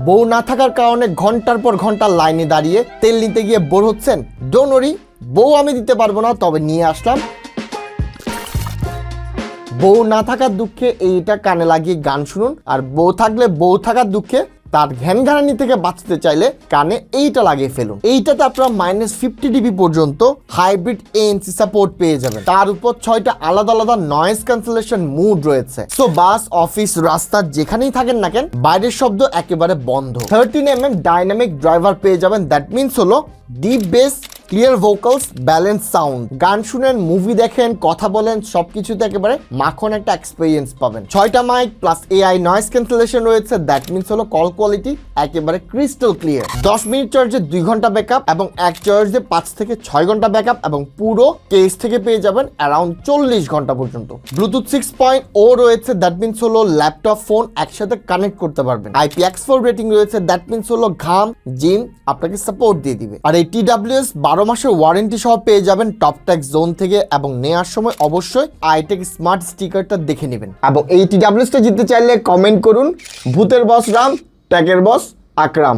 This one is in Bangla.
বউ না থাকার কারণে ঘন্টার পর ঘন্টা লাইনে দাঁড়িয়ে তেল নিতে গিয়ে বোর হচ্ছেন? ডোন্ট ওরি, বউ আমি দিতে পারবো না, তবে নিয়ে আসলাম। বউ না থাকার দুঃখে এইটা কানে লাগিয়ে গান শুনুন, আর বউ থাকলে বউ থাকার দুঃখে তার ঘ্যানঘানানি থেকে বাঁচতে চাইলে কানে এইটা লাগিয়ে ফেলুন। এইটাতে আপনারা -50 dB পর্যন্ত হাইব্রিড ANC সাপোর্ট পেয়ে যাবেন। তার উপর 6টা আলাদা আলাদা নয়েজ ক্যান্সেলেশন মুড রয়েছে। সো বাস, অফিস, রাস্তা যেখানেই থাকেন না কেন, বাইরের শব্দ একেবারে বন্ধ। 13mm ডাইনামিক ড্রাইভার পেয়ে যাবেন। দ্যাট মিনস হলো deep base, clear vocals, balance sound. গান শুনেন, মুভি দেখেন, কথা বলেন, সবকিছুতে একেবারে মাখন একটা এক্সপেরিয়েন্স পাবেন। 6টা mic plus AI noise cancellation রয়েছে। দ্যাট মিনস হলো কল কোয়ালিটি একেবারে ক্রিস্টাল ক্লিয়ার। 10 মিনিট চার্জে 2 ঘন্টা ব্যাকআপ এবং এক চার্জে 5 থেকে 6 ঘন্টা ব্যাকআপ, এবং পুরো কেস থেকে পেয়ে যাবেন অ্যারাউন্ড 40 ঘন্টা পর্যন্ত। ব্লুটুথ 6.0 রয়েছে। দ্যাট মিনস হলো ল্যাপটপ, ফোন একসাথে কানেক্ট করতে পারবেন। IPX4 রেটিং রয়েছে। দ্যাট মিনস হলো ঘাম, জিম আপনাকে সাপোর্ট দিয়ে দিবে। আর এই TWS 12 মাসের ওয়ারেন্টি সহ পেয়ে যাবেন টপটেক জোন থেকে, এবং নেওয়ার সময় অবশ্যই আইটেক স্মার্ট স্টিকারটা দেখে নেবেন। এবং এই TWSটা জিততে চাইলে কমেন্ট করুন ভূতের বস রাম, ট্যাকের বস আকরাম।